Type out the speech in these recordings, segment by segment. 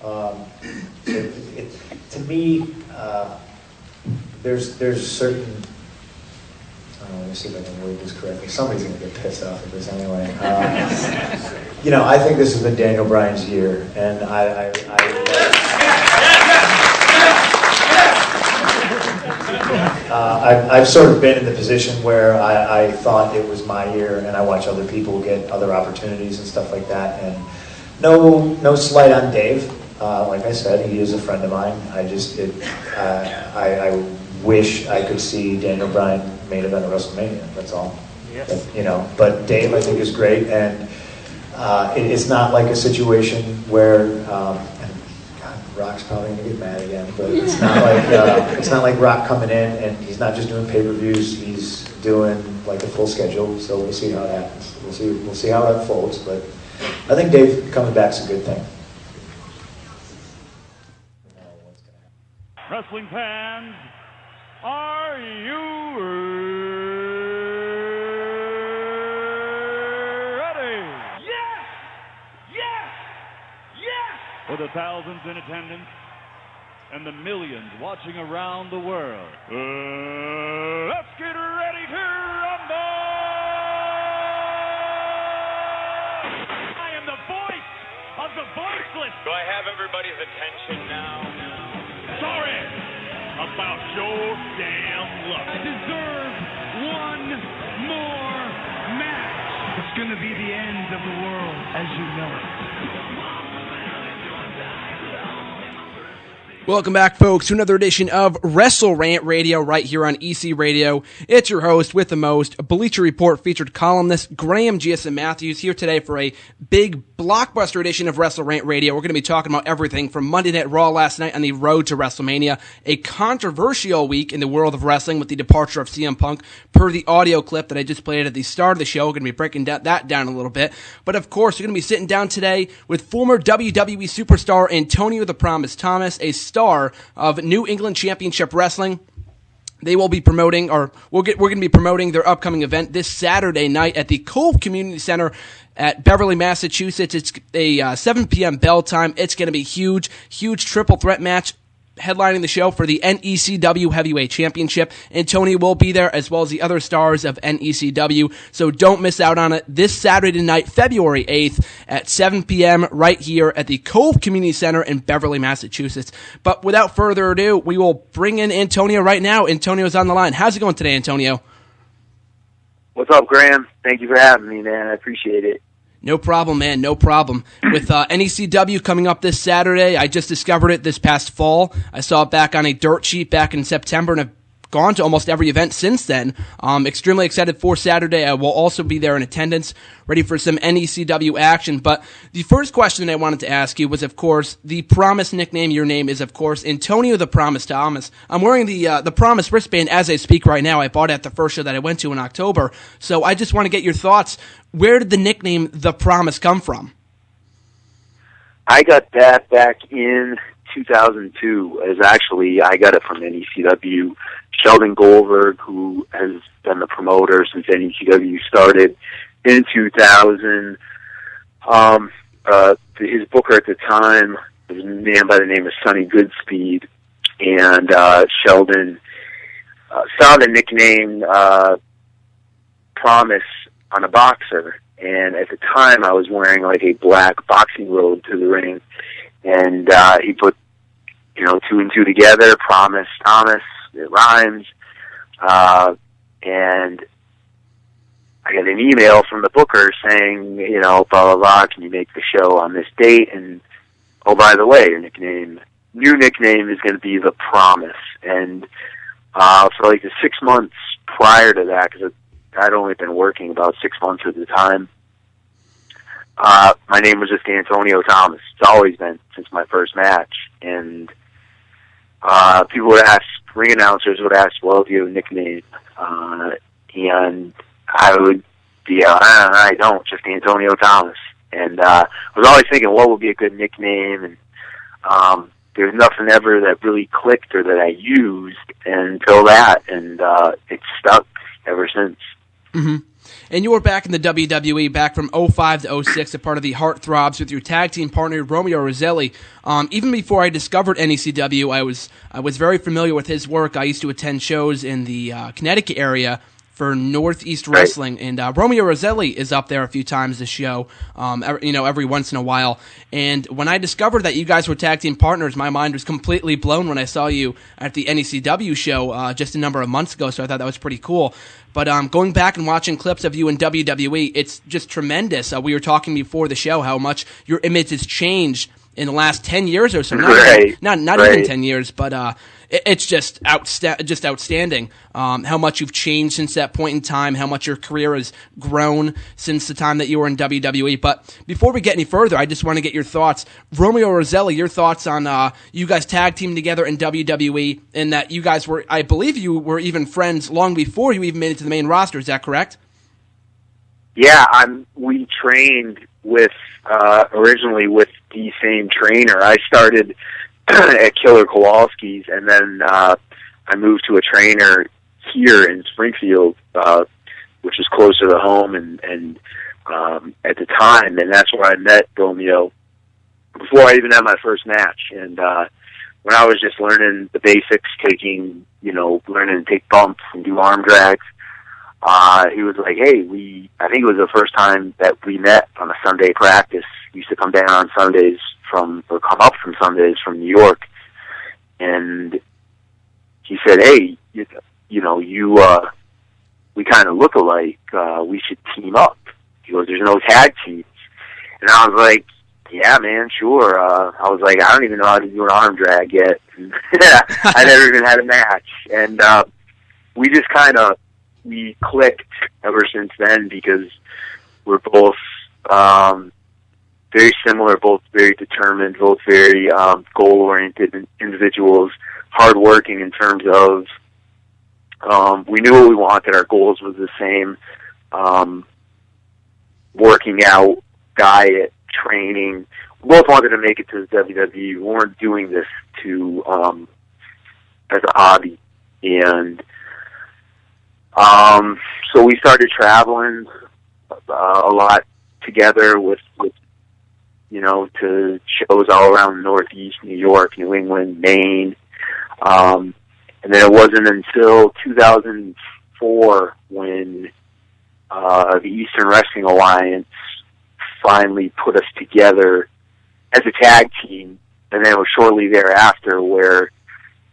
To me, there's certain. Let me see if I can word this correctly. Somebody's going to get pissed off at this anyway. I think this has been Daniel Bryan's year, and I've sort of been in the position where I thought it was my year, and I watch other people get other opportunities and stuff like that. And no slight on Dave. Like I said, he is a friend of mine. I wish I could see Daniel Bryan main event at WrestleMania. That's all. Yes. But Dave, I think, is great, and it's not like a situation where. Rock's probably gonna get mad again, but it's not like Rock coming in and he's not just doing pay-per-views. He's doing like a full schedule. So we'll see how it happens. We'll see how it unfolds. But I think Dave coming back's a good thing. Wrestling fans, are you ready? Yes! Yes! Yes! For the thousands in attendance and the millions watching around the world, let's get ready to rumble! I am the voice of the voiceless. Do I have everybody's attention now? Sorry about your damn luck. I deserve one more match. It's going to be the end of the world as you know it. Welcome back, folks, to another edition of WrestleRant Radio right here on EC Radio. It's your host with the most, Bleacher Report featured columnist Graham GSM Matthews here today for a big blockbuster edition of WrestleRant Radio. We're going to be talking about everything from Monday Night Raw last night on the road to WrestleMania, a controversial week in the world of wrestling with the departure of CM Punk, per the audio clip that I just played at the start of the show. We're going to be breaking that down a little bit. But of course, we're going to be sitting down today with former WWE superstar Antonio the Promise Thomas, a star of New England Championship Wrestling. They will be promoting, or we're going to be promoting their upcoming event this Saturday night at the Cove Community Center at Beverly, Massachusetts. It's a 7 p.m. bell time. It's going to be huge triple threat match headlining the show for the NECW Heavyweight Championship. And Tony will be there, as well as the other stars of NECW. So don't miss out on it this Saturday night, February 8th at 7 p.m. right here at the Cove Community Center in Beverly, Massachusetts. But without further ado, we will bring in Antonio right now. Antonio's on the line. How's it going today, Antonio? What's up, Graham? Thank you for having me, man. I appreciate it. No problem, man. No problem. With NECW coming up this Saturday, I just discovered it this past fall. I saw it back on a dirt sheet back in September, and I've gone to almost every event since then. Extremely excited for Saturday. I will also be there in attendance, ready for some NECW action. But the first question I wanted to ask you was, of course, the Promise nickname. Your name is, of course, Antonio the Promise Thomas. I'm wearing the Promise wristband as I speak right now. I bought it at the first show that I went to in October. So I just want to get your thoughts. Where did the nickname The Promise come from? I got that back in 2002. I got it from NECW. Sheldon Goldberg, who has been the promoter since NECW started in 2000. His booker at the time was a man by the name of Sonny Goodspeed, and Sheldon saw the nickname Promise on a boxer, and at the time I was wearing like a black boxing robe to the ring, and he put two and two together, Promise Thomas, it rhymes, and I got an email from the booker saying, blah, blah, blah, can you make the show on this date, and oh, by the way, your new nickname is going to be The Promise. And for like the 6 months prior to that, because I'd only been working about 6 months at the time, my name was just Antonio Thomas. It's always been since my first match. And people would ask, ring announcers would ask, well, do you have a nickname? And I would be, I don't, just Antonio Thomas. And I was always thinking, what would be a good nickname? And there's nothing ever that really clicked or that I used until that. And it's stuck ever since. Mm-hmm. And you were back in the WWE back from 05 to 06, a part of the Heartthrobs with your tag team partner, Romeo Roselli. Even before I discovered NECW, I was very familiar with his work. I used to attend shows in the Connecticut area for Northeast Wrestling, and Romeo Roselli is up there a few times this show, every once in a while. And when I discovered that you guys were tag team partners, my mind was completely blown when I saw you at the NECW show just a number of months ago, so I thought that was pretty cool. But going back and watching clips of you in WWE, it's just tremendous. We were talking before the show how much your image has changed in the last 10 years or so. Not even 10 years, but it's just outstanding how much you've changed since that point in time, how much your career has grown since the time that you were in WWE. But before we get any further, I just want to get your thoughts. Romeo Roselli, your thoughts on you guys tag team together in WWE, and that you guys were, I believe you were even friends long before you even made it to the main roster. Is that correct? Yeah, we trained with originally with the same trainer. I started at Killer Kowalski's, and then I moved to a trainer here in Springfield, which is closer to home, and at the time, and that's where I met Romeo before I even had my first match. And when I was just learning the basics, learning to take bumps and do arm drags, he was like, hey, I think it was the first time that we met on a Sunday practice. We used to come down on Sundays come up from Sundays from New York. And he said, hey, we kind of look alike. We should team up. He goes, there's no tag teams. And I was like, yeah, man, sure. I was like, I don't even know how to do an arm drag yet. I never even had a match. And we just we clicked ever since then, because we're both very similar, both very determined, both very goal-oriented individuals, hardworking in terms of we knew what we wanted. Our goals was the same, working out, diet, training. We both wanted to make it to the WWE. We weren't doing this as a hobby. And so we started traveling a lot together with to shows all around the Northeast, New York, New England, Maine. And then it wasn't until 2004 when the Eastern Wrestling Alliance finally put us together as a tag team. And then it was shortly thereafter where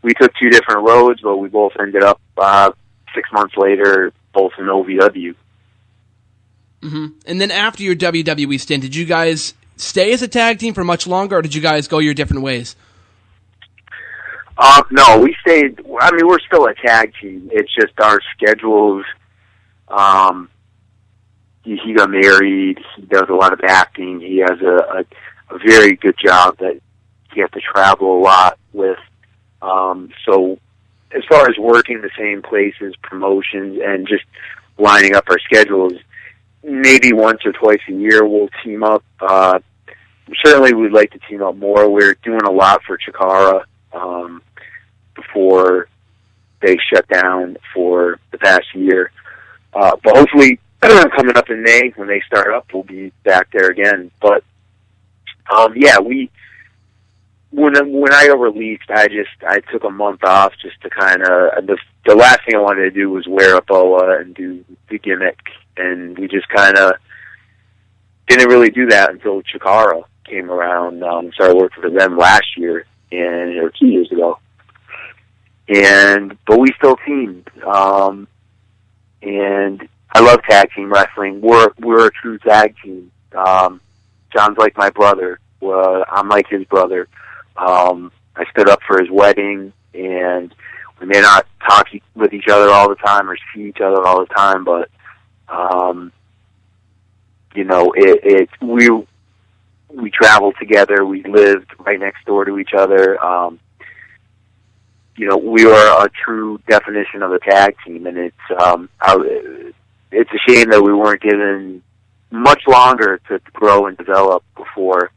we took two different roads, but we both ended up 6 months later, both in OVW. Mm-hmm. And then after your WWE stint, did you guys stay as a tag team for much longer, or did you guys go your different ways? No, we stayed. I mean, we're still a tag team. It's just our schedules. He got married. He does a lot of acting. He has a very good job that he has to travel a lot with. So as far as working the same places, promotions, and just lining up our schedules, maybe once or twice a year we'll team up. Certainly we'd like to team up more. We're doing a lot for Chikara before they shut down for the past year. But hopefully coming up in May when they start up, we'll be back there again. But when I got released, I took a month off just to kind of, the last thing I wanted to do was wear a boa and do the gimmick, and we just kind of didn't really do that until Chikara came around. Started working for them last year, or 2 years ago. But we still teamed. And I love tag team wrestling. We're a true tag team. John's like my brother. I'm like his brother. I stood up for his wedding, and we may not talk with each other all the time or see each other all the time, but we traveled together. We lived right next door to each other. We are a true definition of a tag team, and it's a shame that we weren't given much longer to grow and develop before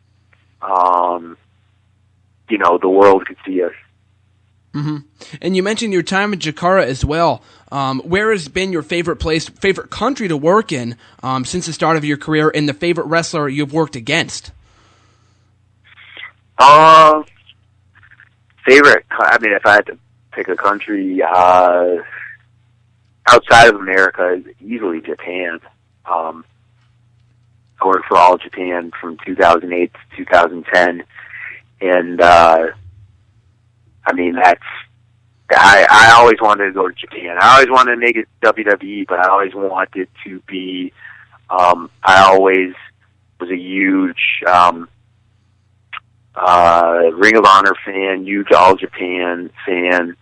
the world could see us. Mm-hmm. And you mentioned your time in Jakarta as well. Where has been your favorite place, favorite country to work in since the start of your career, and the favorite wrestler you've worked against? Favorite, I mean, if I had to pick a country outside of America, easily Japan. I worked for All Japan from 2008 to 2010, and I mean, I always wanted to go to Japan. I always wanted to make it WWE, but I always wanted to be, I always was a huge Ring of Honor fan, huge All Japan fan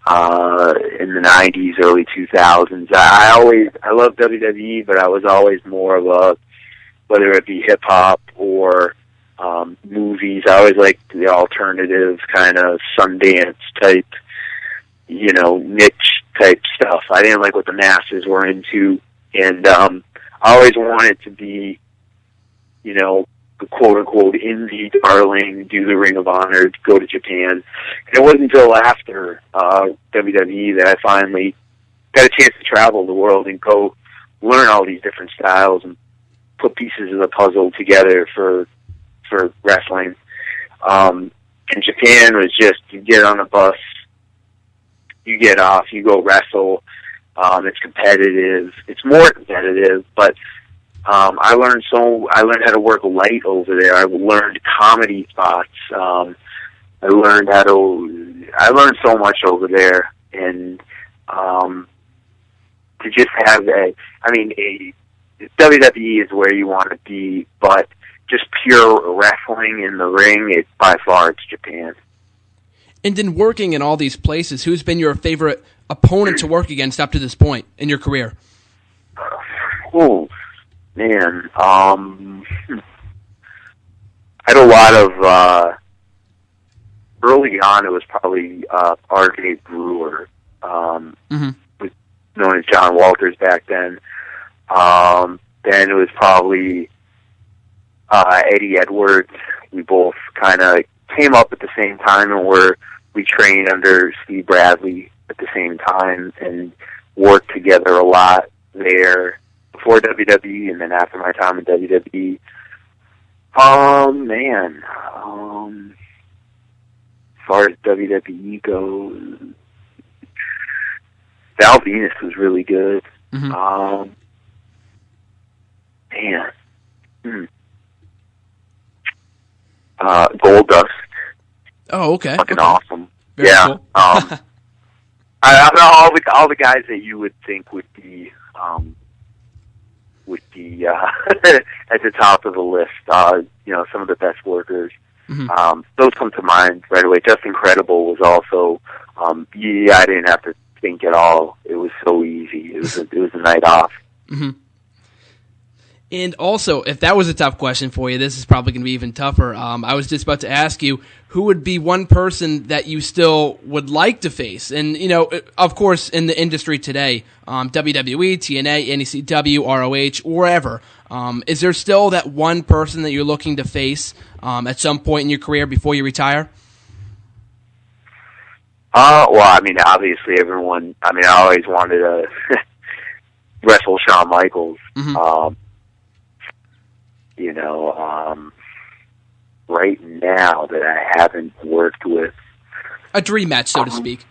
in the 90s, early 2000s. I loved WWE, but I was always more of a, whether it be hip-hop or movies, I always liked the alternative kind of Sundance type, niche type stuff. I didn't like what the masses were into, and I always wanted to be, the quote-unquote indie darling, do the Ring of Honor, go to Japan. And it wasn't until after WWE that I finally got a chance to travel the world and go learn all these different styles and put pieces of the puzzle together for wrestling. And Japan was just, you get on a bus, you get off, you go wrestle. It's competitive. It's more competitive, but I learned how to work light over there. I learned comedy spots. I learned so much over there, and to just have WWE is where you want to be, but just pure wrestling in the ring, it's Japan. And in working in all these places, who's been your favorite opponent to work against up to this point in your career? Oh, man. I had a lot of, early on, it was probably RJ Brewer, was known as John Walters back then. Then it was probably Eddie Edwards. We both kind of came up at the same time, and we trained under Steve Bradley at the same time and worked together a lot there before WWE and then after my time in WWE. Man. As far as WWE goes, Val Venus was really good. Man. Goldust. Oh, okay. Fucking awesome. Very cool. I don't know all the guys that you would think would be at the top of the list. Some of the best workers. Those come to mind right away. Just Incredible was also. I didn't have to think at all. It was so easy. It was a night off. And also, if that was a tough question for you, this is probably going to be even tougher. I was just about to ask you, who would be one person that you still would like to face? And, of course, in the industry today, WWE, TNA, NECW, ROH, wherever, is there still that one person that you're looking to face at some point in your career before you retire? Obviously everyone, I always wanted to wrestle Shawn Michaels. Right now that I haven't worked with. A dream match, so to speak.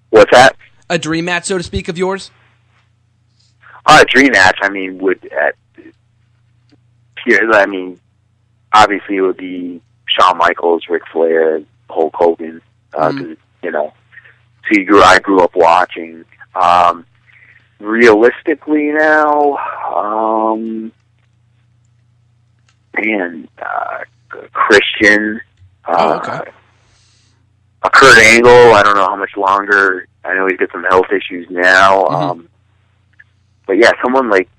What's that? A dream match, so to speak, of yours? A dream match, obviously it would be Shawn Michaels, Ric Flair, Hulk Hogan, I grew up watching. Realistically now, Christian, okay. Kurt Angle. I don't know how much longer. I know he's got some health issues now. But yeah, someone like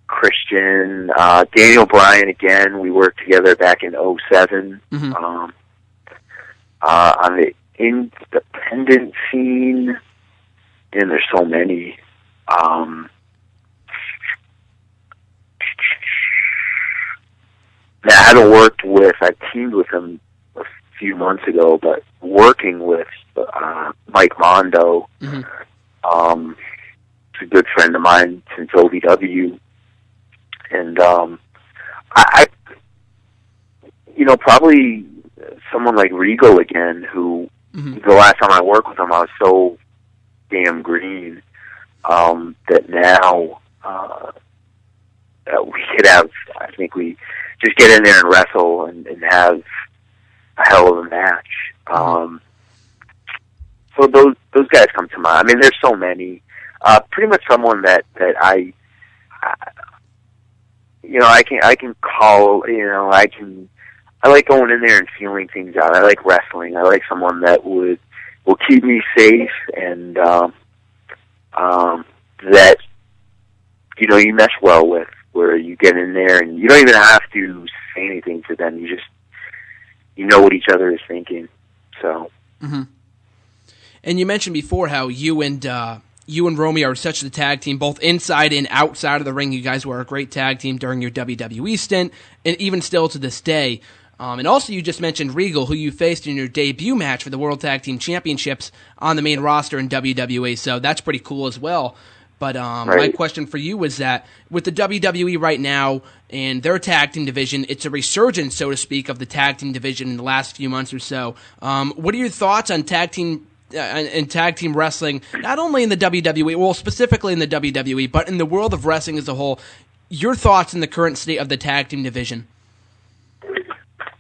Christian, Daniel Bryan again. We worked together back in 2007. On the independent scene, and there's so many. I haven't worked with. I teamed with him a few months ago, but working with Mike Mondo, who's a good friend of mine since OVW, and I probably someone like Regal again, who the last time I worked with him, I was so damn green that now we could have, I think we just get in there and wrestle and have a hell of a match. So those guys come to mind. I mean, there's so many. Pretty much someone that I can call. I like going in there and feeling things out. I like wrestling. I like someone that will keep me safe and that you mesh well with, where you get in there and you don't even have to say anything to them. You know what each other is thinking. So. Mm-hmm. And you mentioned before how you and Romeo are such a tag team, both inside and outside of the ring. You guys were a great tag team during your WWE stint, and even still to this day. And also, you just mentioned Regal, who you faced in your debut match for the World Tag Team Championships on the main roster in WWE. So that's pretty cool as well. But my question for you was that with the WWE right now and their tag team division, it's a resurgence, so to speak, of the tag team division in the last few months or so. What are your thoughts on tag team and tag team wrestling, not only in the WWE, well, specifically in the WWE, but in the world of wrestling as a whole? Your thoughts on the current state of the tag team division?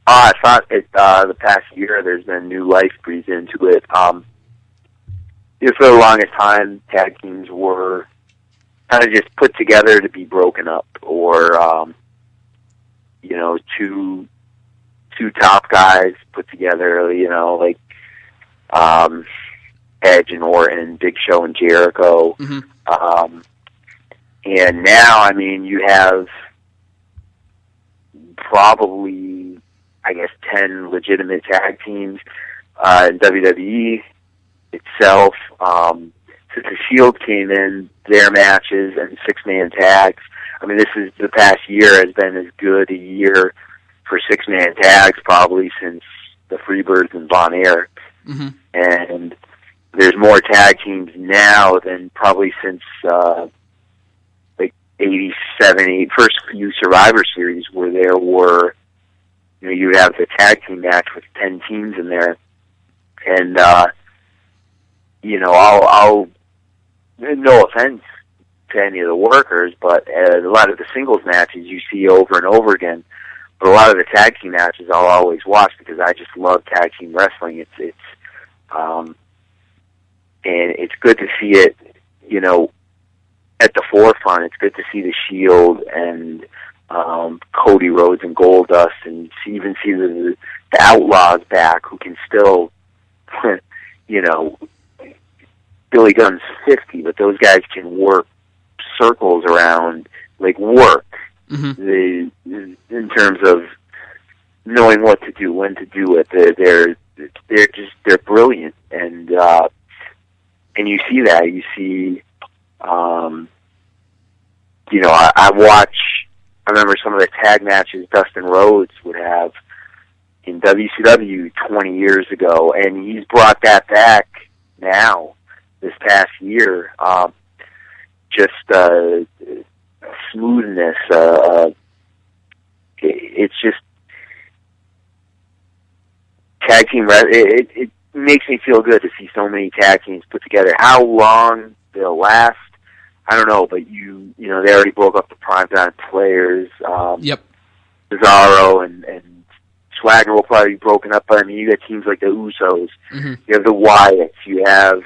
I thought the past year there's been new life breathed into it. For the longest time, tag teams were kind of just put together to be broken up, or two top guys put together, like Edge and Orton, Big Show and Jericho. Mm-hmm. And now, I mean, you have probably, I guess, 10 legitimate tag teams in WWE itself. Since the Shield came in, their matches and 6-man tags. I mean, the past year has been as good a year for 6-man tags probably since the Freebirds and Von Erich. Mm-hmm. And there's more tag teams now than probably since like 87, first few Survivor Series, where there were, you would have the tag team match with 10 teams in there. And, I'll no offense to any of the workers, but a lot of the singles matches you see over and over again. But a lot of the tag team matches I'll always watch because I just love tag team wrestling. And it's good to see it, at the forefront. It's good to see the Shield and Cody Rhodes and Goldust, and even see the Outlaws back, who can still, Billy Gunn's 50, but those guys can work circles around, work. Mm-hmm. In terms of knowing what to do, when to do it. They're brilliant, and you see that. You see, I remember some of the tag matches Dustin Rhodes would have in WCW 20 years ago, and he's brought that back now, this past year. Just smoothness. It's just tag team. It makes me feel good to see so many tag teams put together. How long they'll last, I don't know. But they already broke up the Primetime Players. Yep. Cesaro and Swagger will probably be broken up. But I mean, you got teams like the Usos. Mm-hmm. You have the Wyatts. You have,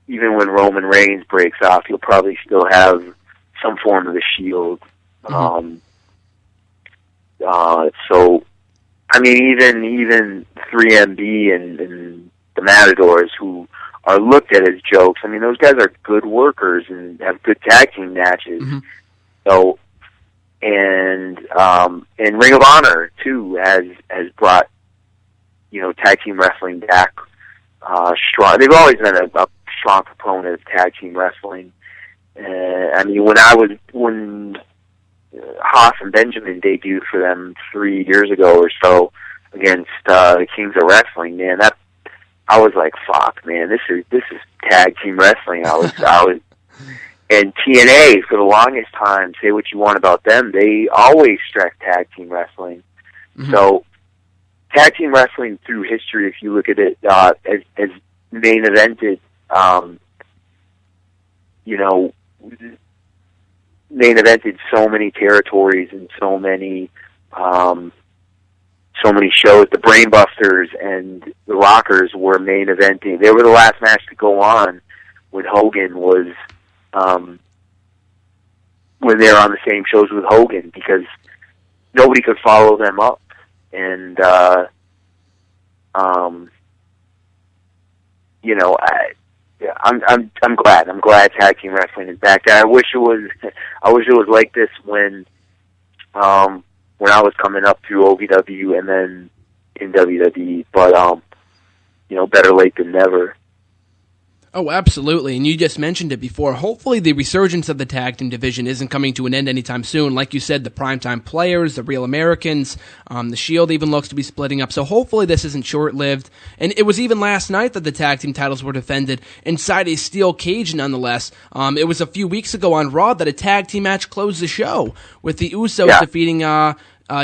even when Roman Reigns breaks off, you'll probably still have some form of the Shield. Mm-hmm. So, I mean, even 3MB and the Matadors, who are looked at as jokes, I mean, those guys are good workers and have good tag team matches. Mm-hmm. So, and Ring of Honor too has brought tag team wrestling back strong. They've always been a strong proponent of tag team wrestling. I mean, when Haas and Benjamin debuted for them 3 years ago or so, against the Kings of Wrestling, man, that I was like, fuck, man, this is tag team wrestling. I was and TNA for the longest time, say what you want about them, they always stress tag team wrestling. Mm-hmm. So tag team wrestling through history, if you look at it as main evented, main evented so many territories and so many shows. The Brainbusters and the Rockers were main eventing. They were the last match to go on when Hogan was, when they were on the same shows with Hogan, because nobody could follow them up. And, I'm glad. I'm glad tag team wrestling is back. I wish it was like this when I was coming up through OVW and then in WWE. But better late than never. Oh, absolutely. And you just mentioned it before. Hopefully the resurgence of the tag team division isn't coming to an end anytime soon. Like you said, the Primetime Players, the Real Americans, the Shield even looks to be splitting up. So hopefully this isn't short-lived. And it was even last night that the tag team titles were defended inside a steel cage nonetheless. It was a few weeks ago on Raw that a tag team match closed the show with the Usos defeating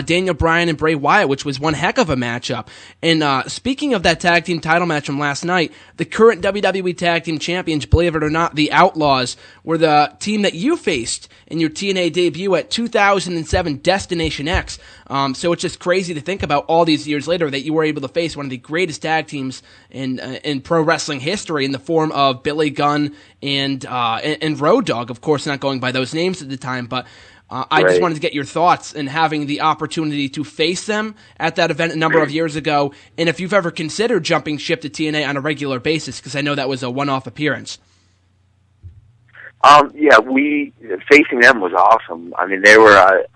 Daniel Bryan and Bray Wyatt, which was one heck of a matchup. And speaking of that tag team title match from last night, the current WWE Tag Team Champions, believe it or not, the Outlaws, were the team that you faced in your TNA debut at 2007 Destination X. So it's just crazy to think about all these years later that you were able to face one of the greatest tag teams in pro wrestling history in the form of Billy Gunn and Road Dogg. Of course, not going by those names at the time, but I just wanted to get your thoughts in having the opportunity to face them at that event a number of years ago, and if you've ever considered jumping ship to TNA on a regular basis, because I know that was a one-off appearance. Facing them was awesome. I mean, they were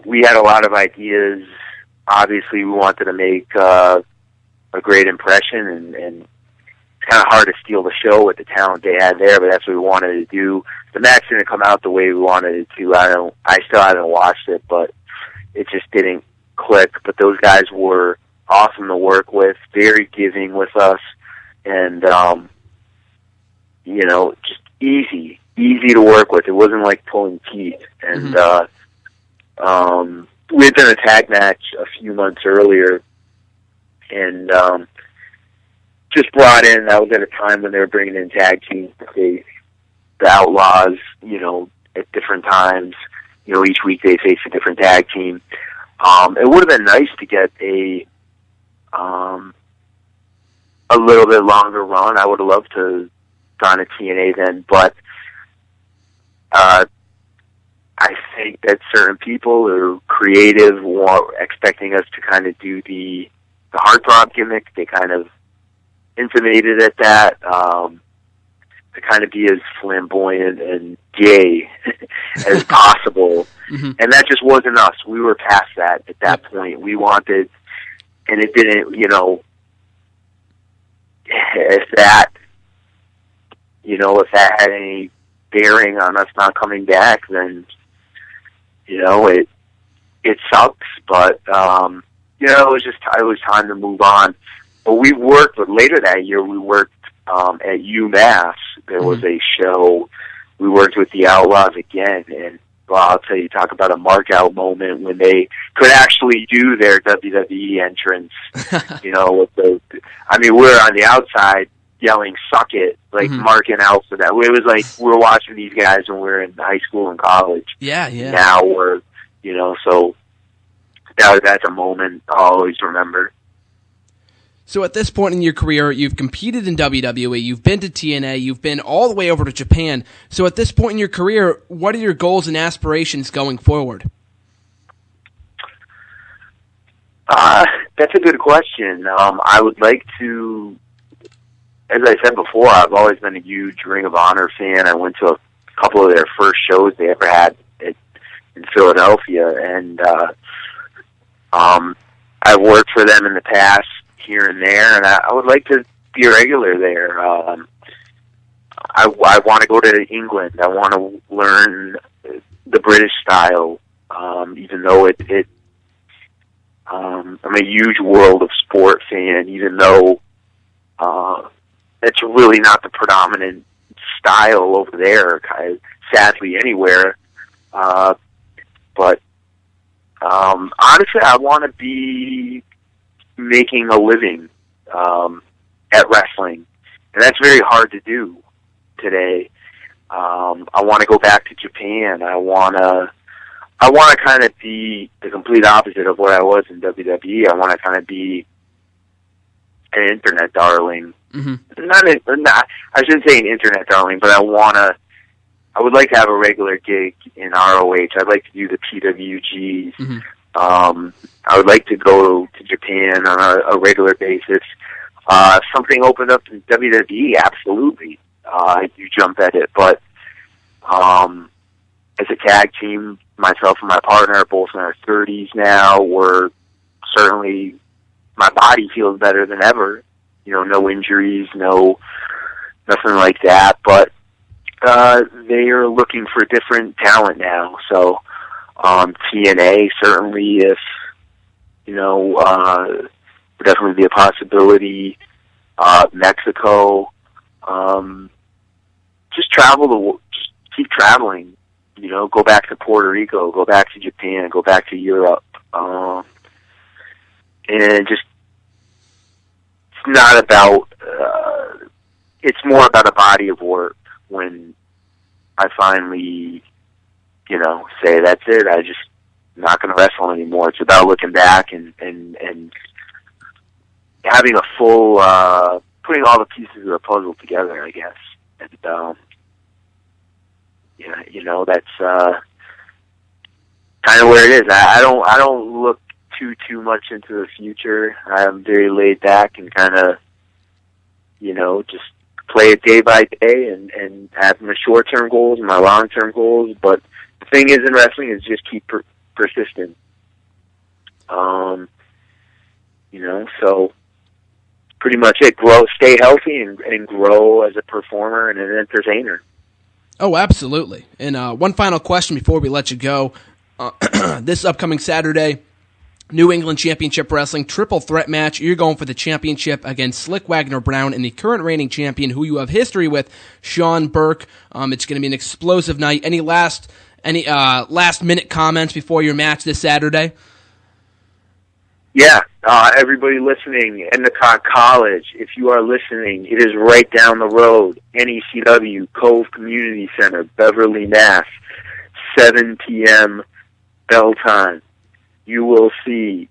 we had a lot of ideas. Obviously, we wanted to make a great impression, and it's kind of hard to steal the show with the talent they had there, but that's what we wanted to do. The match didn't come out the way we wanted it to. I still haven't watched it, but it just didn't click. But those guys were awesome to work with, very giving with us, and just easy to work with. It wasn't like pulling teeth. And we had done a tag match a few months earlier, and just brought in, that was at a time when they were bringing in tag teams to face the Outlaws, at different times. Each week they face a different tag team. It would have been nice to get a little bit longer run. I would have loved to gone to TNA then, but I think that certain people are creative, expecting us to kind of do the heartthrob gimmick. They kind of intimated at that, to kind of be as flamboyant and gay as possible. And that just wasn't us. We were past that at that point. We wanted, and it didn't, if that had any bearing on us not coming back, then, it sucks, but, it was time to move on. But we worked, but later that year we worked at UMass. There was a show. We worked with the Outlaws again, and I'll tell you, talk about a mark-out moment when they could actually do their WWE entrance. We were on the outside yelling "suck it," like marking out for that. It was like we were watching these guys when we were in high school and college. Yeah. Now we're, so that's a moment I'll always remember. So at this point in your career, you've competed in WWE, you've been to TNA, you've been all the way over to Japan. So at this point in your career, what are your goals and aspirations going forward? That's a good question. I would like to, as I said before, I've always been a huge Ring of Honor fan. I went to a couple of their first shows they ever had in Philadelphia, and I've worked for them in the past, here and there, and I would like to be a regular there. I want to go to England. I want to learn the British style. even though I'm a huge World of Sport fan, even though it's really not the predominant style over there, sadly anywhere. But honestly, I want to be making a living at wrestling, and that's very hard to do today. I want to go back to Japan. I want to kind of be the complete opposite of what I was in WWE. I want to kind of be an internet darling. Mm-hmm. I shouldn't say an internet darling, but I would like to have a regular gig in ROH. I'd like to do the PWGs. Mm-hmm. I would like to go to Japan on a regular basis. If something opened up in WWE, absolutely. I do jump at it, but as a tag team, myself and my partner are both in our 30s now. We're certainly, my body feels better than ever. No injuries, nothing like that. But they are looking for different talent now. So TNA certainly, if would definitely be a possibility. Mexico, just keep traveling. Go back to Puerto Rico, go back to Japan, go back to Europe, and just it's not about. It's more about a body of work. When I finally, say that's it, I just not going to wrestle anymore. It's about looking back and having a full, putting all the pieces of the puzzle together, I guess. And that's kind of where it is. I don't look too much into the future. I'm very laid back and kind of, just play it day by day and have my short-term goals and my long-term goals. But the thing is in wrestling is just keep persistent. So pretty much it. Stay healthy and grow as a performer and an entertainer. Oh, absolutely. And one final question before we let you go. This upcoming Saturday, New England Championship Wrestling triple threat match. You're going for the championship against Slick Wagner Brown and the current reigning champion, who you have history with, Sean Burke. It's going to be an explosive night. Any last minute comments before your match this Saturday? Yeah, everybody listening, Endicott College, if you are listening, it is right down the road, NECW, Cove Community Center, Beverly, Mass, 7 p.m. bell time. You will see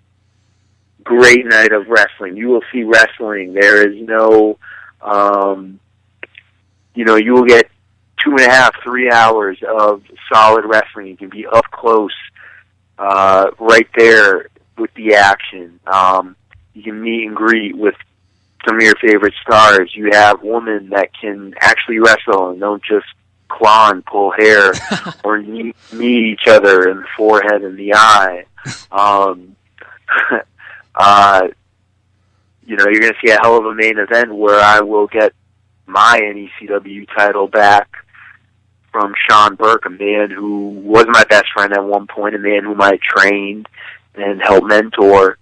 great night of wrestling. You will see wrestling. There is no, you will get 2.5, 3 hours of solid wrestling. You can be up close, right there with the action. You can meet and greet with some of your favorite stars. You have women that can actually wrestle and don't just claw and pull hair or knee each other in the forehead and the eye. You're going to see a hell of a main event where I will get my NECW title back from Sean Burke, a man who was my best friend at one point, a man whom I trained and helped mentor,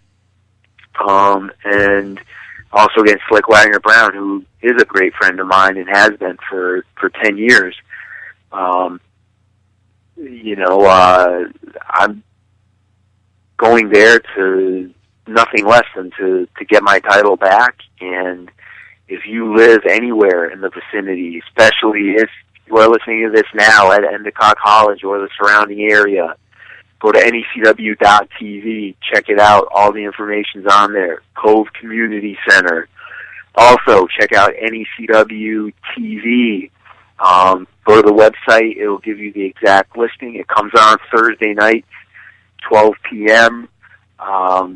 and also against Slick Wagner Brown, who is a great friend of mine and has been for 10 years. I'm going there to nothing less than to get my title back. And if you live anywhere in the vicinity, especially if you are listening to this now at Endicott College or the surrounding area, go to necw.tv, check it out. All the information's on there. Cove Community Center. Also, check out NECW TV. Go to the website. It'll give you the exact listing. It comes on Thursday night, 12 p.m. I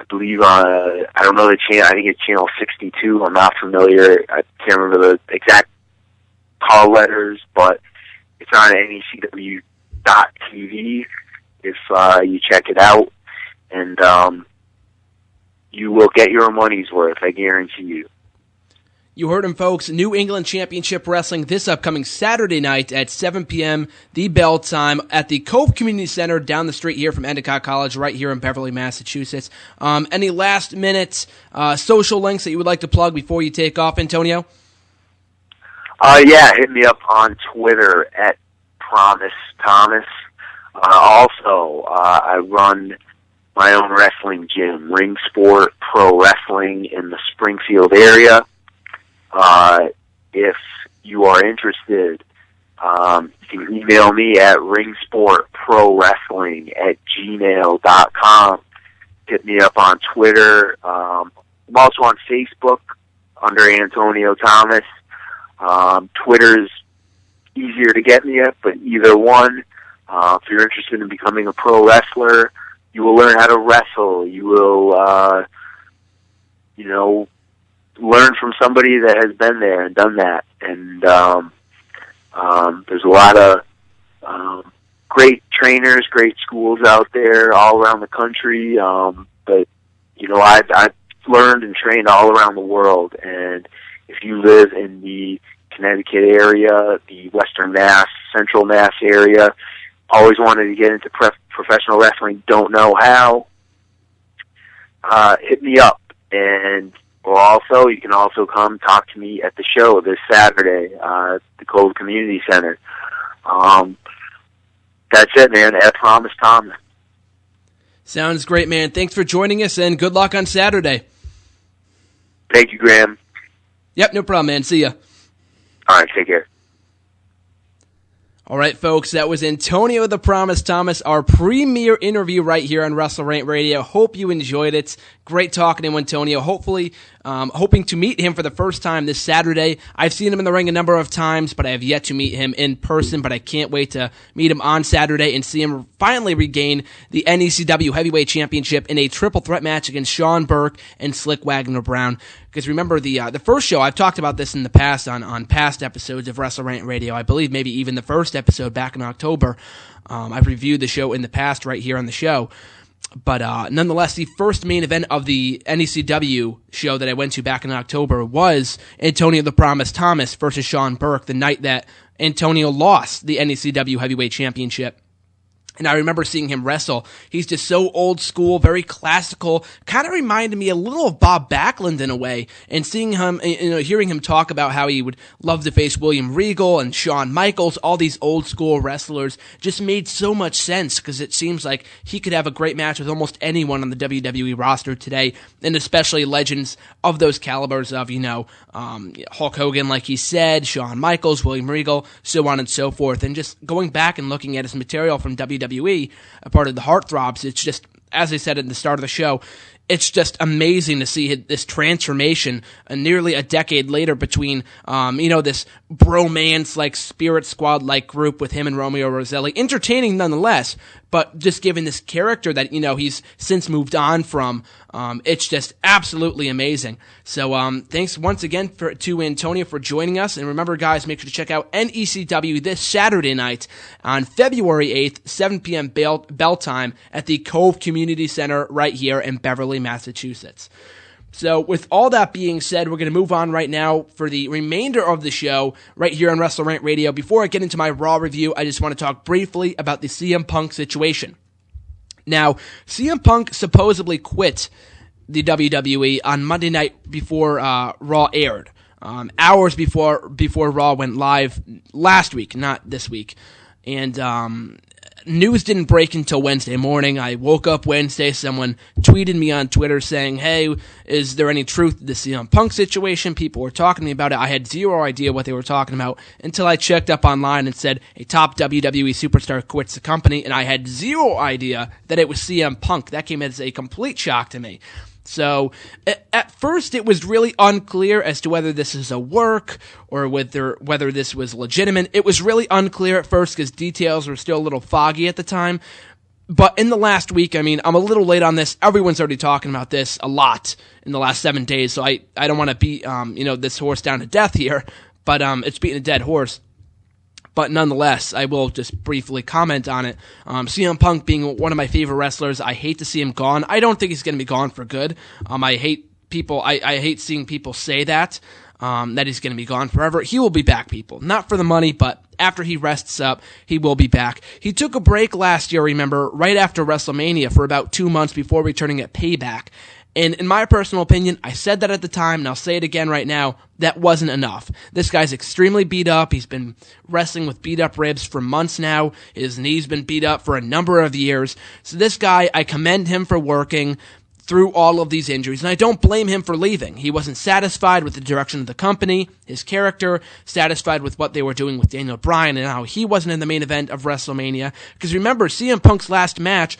believe I don't know the channel. I think it's channel 62. I'm not familiar. I can't remember the exact call letters, but it's on necw.tv if you check it out, and you will get your money's worth, I guarantee you. You heard him, folks. New England Championship Wrestling this upcoming Saturday night at 7 p.m., the bell time, at the Cove Community Center down the street here from Endicott College, right here in Beverly, Massachusetts. Any last-minute social links that you would like to plug before you take off, Antonio? Yeah, hit me up on Twitter at Promise Thomas. Also, I run my own wrestling gym, Ring Sport Pro Wrestling, in the Springfield area. If you are interested, you can email me at ringsportprowrestling@gmail.com. Hit me up on Twitter. I'm also on Facebook under Antonio Thomas. Twitter's easier to get me at, but either one. If you're interested in becoming a pro wrestler, you will learn how to wrestle. You will, learn from somebody that has been there and done that. And there's a lot of great trainers, great schools out there all around the country. But I've learned and trained all around the world. And if you live in the Connecticut area, the Western Mass, Central Mass area, always wanted to get into professional wrestling, don't know how, hit me up. And you can also come talk to me at the show this Saturday at the Cove Community Center. That's it, man. At Promise Thomas. Sounds great, man. Thanks for joining us, and good luck on Saturday. Thank you, Graham. Yep, no problem, man. See ya. All right, take care. All right, folks, that was Antonio the Promise Thomas, our premier interview right here on WrestleRant Radio. Hope you enjoyed it. Great talking to Antonio. Hopefully, hoping to meet him for the first time this Saturday. I've seen him in the ring a number of times, but I have yet to meet him in person, but I can't wait to meet him on Saturday and see him finally regain the NECW Heavyweight Championship in a triple threat match against Sean Burke and Slick Wagner Brown. Because remember, the first show, I've talked about this in the past on past episodes of WrestleRant Radio. I believe maybe even the first episode back in October. I've reviewed the show in the past right here on the show. But nonetheless, the first main event of the NECW show that I went to back in October was Antonio the Promise Thomas versus Sean Burke, the night that Antonio lost the NECW Heavyweight Championship. And I remember seeing him wrestle. He's just so old school, very classical, kind of reminded me a little of Bob Backlund in a way. And seeing him, hearing him talk about how he would love to face William Regal and Shawn Michaels, all these old school wrestlers, just made so much sense because it seems like he could have a great match with almost anyone on the WWE roster today, and especially legends of those calibers of, Hulk Hogan, like he said, Shawn Michaels, William Regal, so on and so forth. And just going back and looking at his material from WWE, a part of the Heartthrobs, it's just, as I said at the start of the show, it's just amazing to see this transformation nearly a decade later between, this bromance-like Spirit Squad-like group with him and Romeo Roselli. Entertaining nonetheless, but just given this character that, he's since moved on from, it's just absolutely amazing. So thanks once again to Antonio for joining us. And remember, guys, make sure to check out NECW this Saturday night on February 8th, 7 p.m. bell time at the Cove Community Center right here in Beverly, Massachusetts. So with all that being said, we're going to move on right now for the remainder of the show right here on WrestleRant Radio. Before I get into my Raw review, I just want to talk briefly about the CM Punk situation. Now, CM Punk supposedly quit the WWE on Monday night before Raw aired, hours before Raw went live last week, not this week. And news didn't break until Wednesday morning. I woke up Wednesday, someone tweeted me on Twitter saying, hey, is there any truth to the CM Punk situation? People were talking to me about it. I had zero idea what they were talking about until I checked up online and said a top WWE superstar quits the company, and I had zero idea that it was CM Punk. That came as a complete shock to me. So, at first it was really unclear as to whether this is a work or whether this was legitimate. It was really unclear at first because details were still a little foggy at the time. But in the last week, I'm a little late on this. Everyone's already talking about this a lot in the last 7 days, so I don't want to beat, this horse down to death here, but it's beating a dead horse. But nonetheless, I will just briefly comment on it. CM Punk being one of my favorite wrestlers, I hate to see him gone. I don't think he's going to be gone for good. I hate seeing people say that. that he's going to be gone forever. He will be back, people. Not for the money, but after he rests up, he will be back. He took a break last year, remember, right after WrestleMania for about 2 months before returning at Payback. And in my personal opinion, I said that at the time, and I'll say it again right now, that wasn't enough. This guy's extremely beat up. He's been wrestling with beat up ribs for months now. His knee's been beat up for a number of years. So this guy, I commend him for working through all of these injuries, and I don't blame him for leaving. He wasn't satisfied with the direction of the company, his character, satisfied with what they were doing with Daniel Bryan, and how he wasn't in the main event of WrestleMania. Because remember, CM Punk's last match,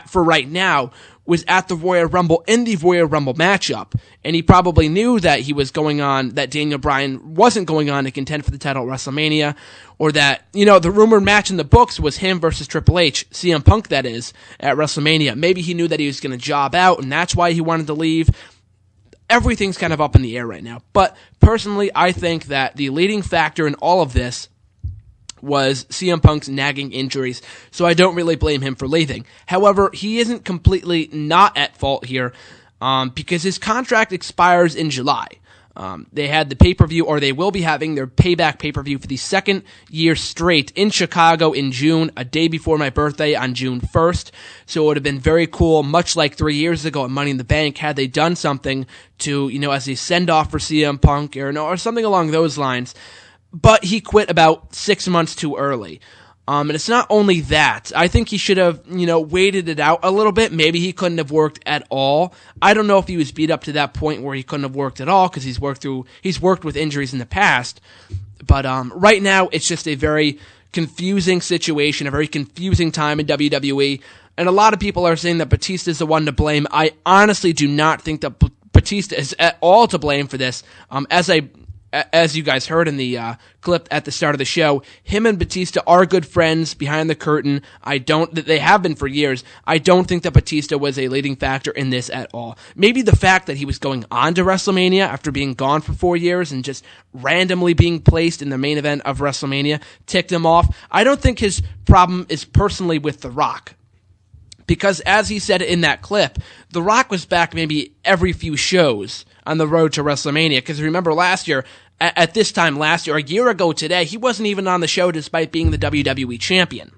for right now, was at the Royal Rumble in the Royal Rumble matchup, and he probably knew that he was going on, that Daniel Bryan wasn't going on to contend for the title at WrestleMania, or that, the rumored match in the books was him versus Triple H, CM Punk that is, at WrestleMania. Maybe he knew that he was going to job out, and that's why he wanted to leave. Everything's kind of up in the air right now, but personally, I think that the leading factor in all of this was CM Punk's nagging injuries, so I don't really blame him for leaving. However, he isn't completely not at fault here, because his contract expires in July. They had the pay-per-view, or they will be having their Payback pay-per-view for the second year straight in Chicago in June, a day before my birthday on June 1st. So it would have been very cool, much like 3 years ago at Money in the Bank, had they done something to, as a send-off for CM Punk, or something along those lines. But he quit about 6 months too early. And it's not only that. I think he should have, waited it out a little bit. Maybe he couldn't have worked at all. I don't know if he was beat up to that point where he couldn't have worked at all, because he's worked with injuries in the past. But right now, it's just a very confusing situation, a very confusing time in WWE. And a lot of people are saying that Batista's the one to blame. I honestly do not think that Batista is at all to blame for this. As you guys heard in the clip at the start of the show, him and Batista are good friends behind the curtain. They have been for years. I don't think that Batista was a leading factor in this at all. Maybe the fact that he was going on to WrestleMania after being gone for 4 years and just randomly being placed in the main event of WrestleMania ticked him off. I don't think his problem is personally with The Rock. Because as he said in that clip, The Rock was back maybe every few shows on the road to WrestleMania. Because remember last year, at this time last year, a year ago today, he wasn't even on the show despite being the WWE champion.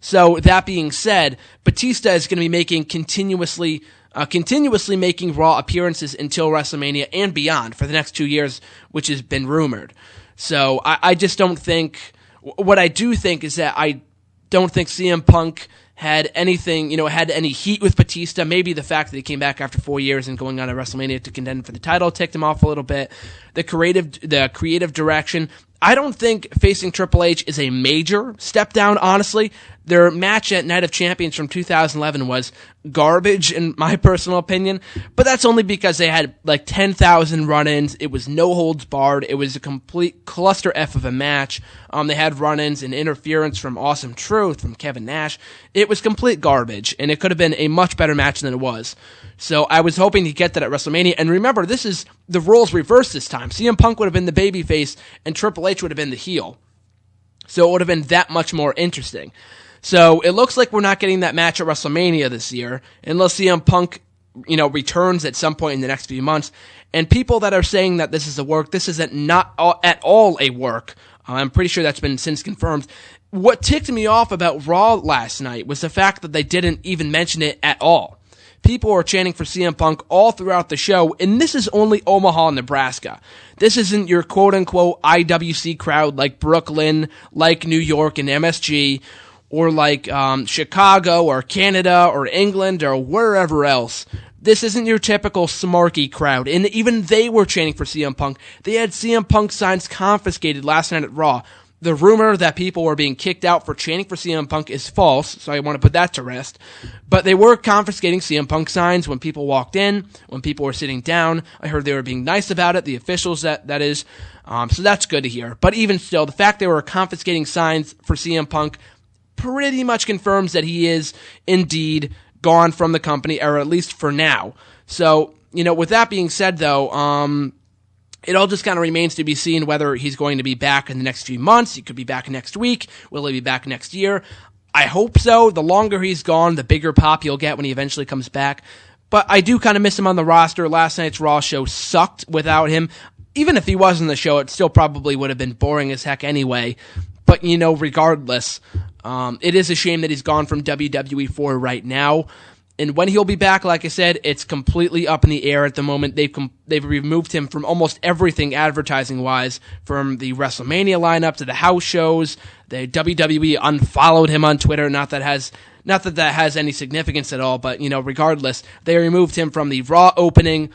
So that being said, Batista is going to be making continuously making Raw appearances until WrestleMania and beyond for the next 2 years, which has been rumored. So I just don't think, what I do think is that I don't think CM Punk had anything, had any heat with Batista. Maybe the fact that he came back after 4 years and going on to WrestleMania to contend for the title ticked him off a little bit. The creative direction. I don't think facing Triple H is a major step down, honestly. Their match at Night of Champions from 2011 was garbage, in my personal opinion. But that's only because they had like 10,000 run-ins. It was no holds barred. It was a complete cluster F of a match. They had run-ins and interference from Awesome Truth, from Kevin Nash. It was complete garbage, and it could have been a much better match than it was. So I was hoping to get that at WrestleMania. And remember, this is the roles reversed this time. CM Punk would have been the babyface, and Triple H would have been the heel. So it would have been that much more interesting. So it looks like we're not getting that match at WrestleMania this year, unless CM Punk, returns at some point in the next few months. And people that are saying that this is a work, this isn't not at all a work. I'm pretty sure that's been since confirmed. What ticked me off about Raw last night was the fact that they didn't even mention it at all. People were chanting for CM Punk all throughout the show, and this is only Omaha, Nebraska. This isn't your quote-unquote IWC crowd like Brooklyn, like New York and MSG, or like Chicago or Canada or England or wherever else. This isn't your typical smarky crowd, and even they were chanting for CM Punk. They had CM Punk signs confiscated last night at Raw. The rumor that people were being kicked out for chanting for CM Punk is false, so I want to put that to rest. But they were confiscating CM Punk signs when people walked in, when people were sitting down. I heard they were being nice about it, the officials that is. So that's good to hear. But even still, the fact they were confiscating signs for CM Punk pretty much confirms that he is indeed gone from the company, or at least for now. So, with that being said, though, it all just kind of remains to be seen whether he's going to be back in the next few months. He could be back next week. Will he be back next year? I hope so. The longer he's gone, the bigger pop he'll get when he eventually comes back. But I do kind of miss him on the roster. Last night's Raw show sucked without him. even if he was on the show, it still probably would have been boring as heck anyway. But, regardless, it is a shame that he's gone from WWE for right now. And when he'll be back, like I said, it's completely up in the air at the moment. They've removed him from almost everything advertising-wise, from the WrestleMania lineup to the house shows. The WWE unfollowed him on Twitter. Not that that has any significance at all, but, regardless, they removed him from the Raw opening.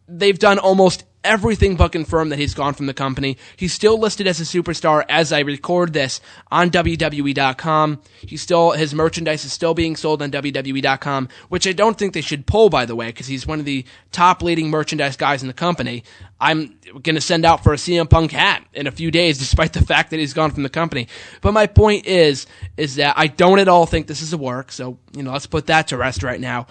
They've done almost everything but confirmed that he's gone from the company. He's still listed as a superstar as I record this on WWE.com. His merchandise is still being sold on WWE.com, which I don't think they should pull, by the way, because he's one of the top leading merchandise guys in the company. I'm going to send out for a CM Punk hat in a few days, despite the fact that he's gone from the company. But my point is that I don't at all think this is a work, so, let's put that to rest right now.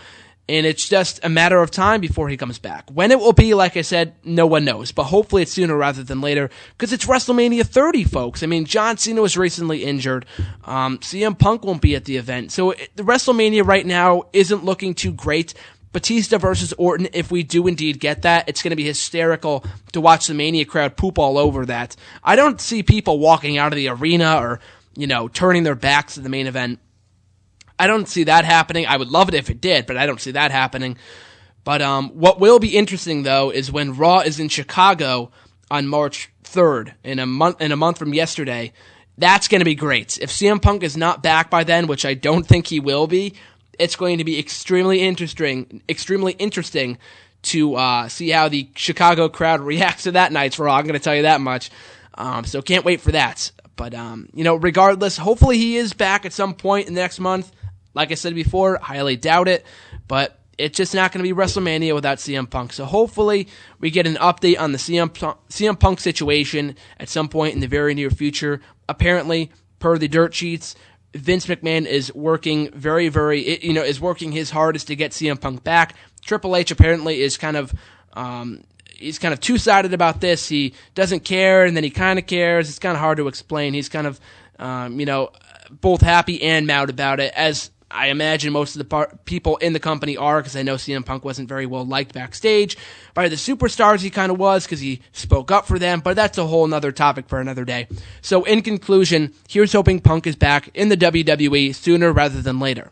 And it's just a matter of time before he comes back. When it will be, like I said, no one knows. But hopefully it's sooner rather than later, because it's WrestleMania 30, folks. I mean, John Cena was recently injured. CM Punk won't be at the event. So the WrestleMania right now isn't looking too great. Batista versus Orton, if we do indeed get that, it's going to be hysterical to watch the Mania crowd poop all over that. I don't see people walking out of the arena or, turning their backs to the main event. I don't see that happening. I would love it if it did, but I don't see that happening. But what will be interesting, though, is when Raw is in Chicago on March 3rd, in a month from yesterday. That's going to be great. If CM Punk is not back by then, which I don't think he will be, it's going to be extremely interesting to see how the Chicago crowd reacts to that night's Raw. I'm going to tell you that much. So can't wait for that. But, regardless, hopefully he is back at some point in the next month. Like I said before, highly doubt it, but it's just not going to be WrestleMania without CM Punk. So hopefully we get an update on the CM Punk situation at some point in the very near future. Apparently, per the dirt sheets, Vince McMahon is working is working his hardest to get CM Punk back. Triple H apparently is he's kind of two-sided about this. He doesn't care, and then he kind of cares. It's kind of hard to explain. He's kind of, both happy and mad about it, as I imagine most of the people in the company are, because I know CM Punk wasn't very well liked backstage by the superstars. He kind of was, because he spoke up for them, but that's a whole nother topic for another day. So in conclusion, here's hoping Punk is back in the WWE sooner rather than later.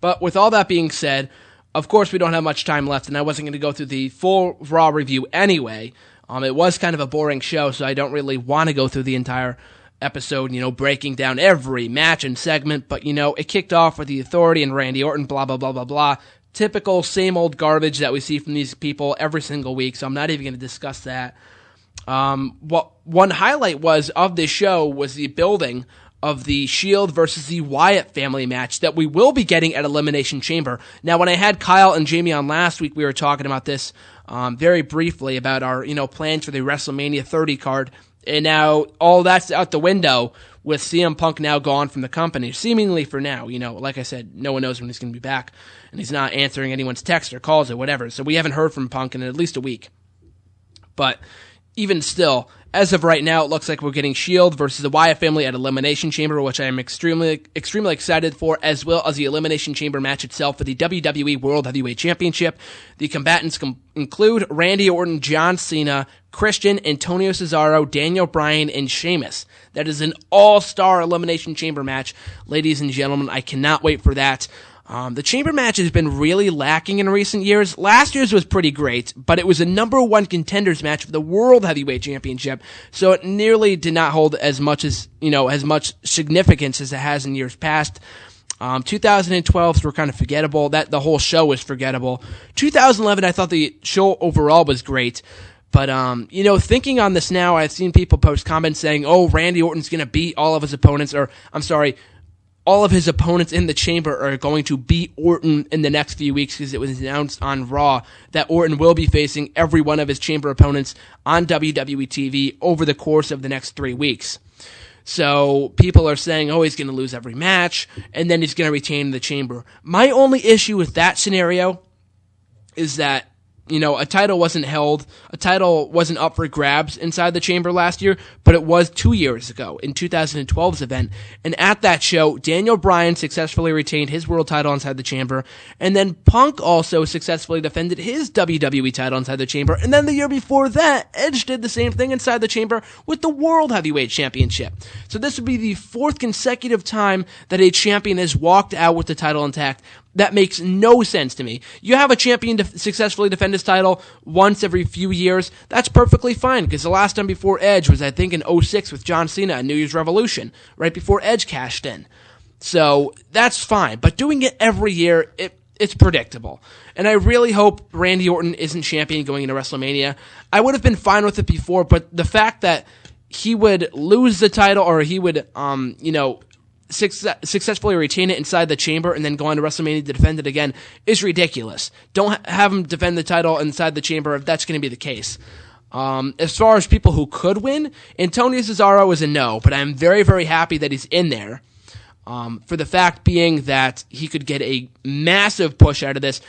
But with all that being said, of course we don't have much time left, and I wasn't going to go through the full Raw review anyway. It was kind of a boring show, so I don't really want to go through the entire episode, breaking down every match and segment, but, it kicked off with the Authority and Randy Orton, blah, blah, blah, blah, blah. Typical same old garbage that we see from these people every single week, so I'm not even going to discuss that. One highlight of this show was the building of the Shield versus the Wyatt family match that we will be getting at Elimination Chamber. Now, when I had Kyle and Jamie on last week, we were talking about this very briefly about our, plans for the WrestleMania 30 card. And now all that's out the window with CM Punk now gone from the company, seemingly for now. Like I said, no one knows when he's going to be back, and he's not answering anyone's text or calls or whatever. So we haven't heard from Punk in at least a week. But even still, as of right now, it looks like we're getting Shield versus the Wyatt family at Elimination Chamber, which I am extremely excited for, as well as the Elimination Chamber match itself for the WWE World Heavyweight Championship. The combatants include Randy Orton, John Cena, Christian, Antonio Cesaro, Daniel Bryan, and Sheamus. That is an all-star Elimination Chamber match. Ladies and gentlemen, I cannot wait for that. The Chamber match has been really lacking in recent years. Last year's was pretty great, but it was a number one contenders match for the World Heavyweight Championship, so it nearly did not hold as much significance as it has in years past. 2012s were kind of forgettable. The whole show was forgettable. 2011, I thought the show overall was great. But, thinking on this now, I've seen people post comments saying, oh, Randy Orton's going to beat all of his opponents, all of his opponents in the Chamber are going to beat Orton in the next few weeks, because it was announced on Raw that Orton will be facing every one of his Chamber opponents on WWE TV over the course of the next 3 weeks. So people are saying, oh, he's going to lose every match, and then he's going to retain the Chamber. My only issue with that scenario is that a title wasn't held, a title wasn't up for grabs inside the chamber last year, but it was 2 years ago in 2012's event. And at that show, Daniel Bryan successfully retained his world title inside the chamber, and then Punk also successfully defended his WWE title inside the chamber. And then the year before that, Edge did the same thing inside the chamber with the World Heavyweight Championship. So this would be the fourth consecutive time that a champion has walked out with the title intact. That makes no sense to me. You have a champion successfully defend his title once every few years. That's perfectly fine, because the last time before Edge was, I think, in 2006 with John Cena at New Year's Revolution, right before Edge cashed in. So that's fine. But doing it every year, it's predictable. And I really hope Randy Orton isn't champion going into WrestleMania. I would have been fine with it before, but the fact that he would lose the title, or he would, successfully retain it inside the chamber and then go on to WrestleMania to defend it again is ridiculous. Don't have him defend the title inside the chamber if that's going to be the case. As far as people who could win, Antonio Cesaro is a no, but I'm very, very happy that he's in there. For the fact being that he could get a massive push out of this.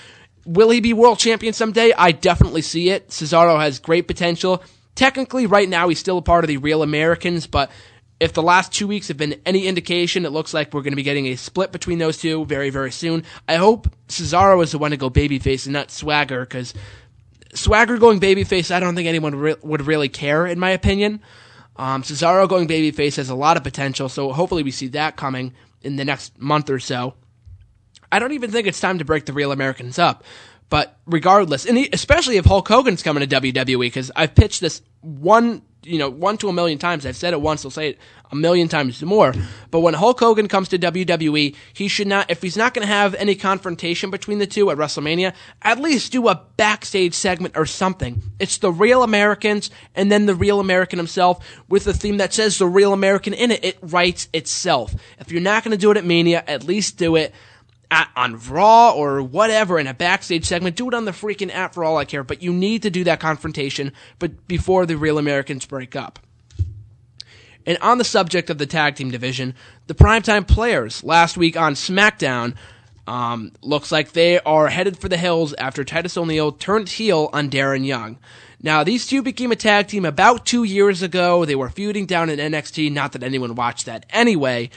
Will he be world champion someday? I definitely see it. Cesaro has great potential. Technically, right now, he's still a part of the Real Americans, but if the last 2 weeks have been any indication, it looks like we're going to be getting a split between those two very, very soon. I hope Cesaro is the one to go babyface and not Swagger, because Swagger going babyface, I don't think anyone would really care, in my opinion. Cesaro going babyface has a lot of potential, so hopefully we see that coming in the next month or so. I don't even think it's time to break the Real Americans up, but regardless, and especially if Hulk Hogan's coming to WWE, because I've pitched this one to a million times. I've said it once, I'll say it a million times more. But when Hulk Hogan comes to WWE, he should not, if he's not going to have any confrontation between the two at WrestleMania, at least do a backstage segment or something. It's the Real Americans and then the Real American himself with a theme that says the Real American in it. It writes itself. If you're not going to do it at Mania, at least do it on Raw or whatever in a backstage segment. Do it on the freaking app for all I care, but you need to do that confrontation but before the Real Americans break up. And on the subject of the tag team division, the Primetime Players last week on SmackDown looks like they are headed for the hills after Titus O'Neil turned heel on Darren Young. Now, these two became a tag team about 2 years ago. They were feuding down in NXT, not that anyone watched that anyway,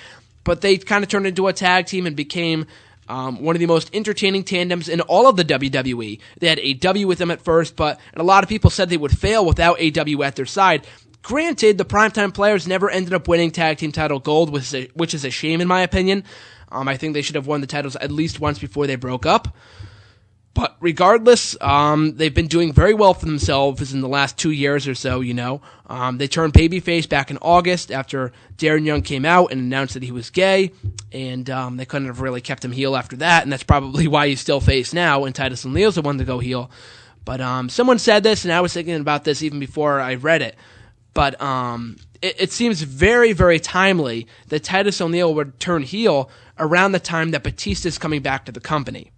but they kind of turned into a tag team and became one of the most entertaining tandems in all of the WWE. They had AW with them at first, but a lot of people said they would fail without AW at their side. Granted, the Primetime Players never ended up winning Tag Team Title Gold, which is a shame in my opinion. I think they should have won the titles at least once before they broke up. But regardless, they've been doing very well for themselves in the last 2 years or so, They turned babyface back in August after Darren Young came out and announced that he was gay, and they couldn't have really kept him heel after that, and that's probably why he's still face now, and Titus O'Neil's the one to go heel. But someone said this, and I was thinking about this even before I read it, but it seems very, very timely that Titus O'Neil would turn heel around the time that Batista's coming back to the company.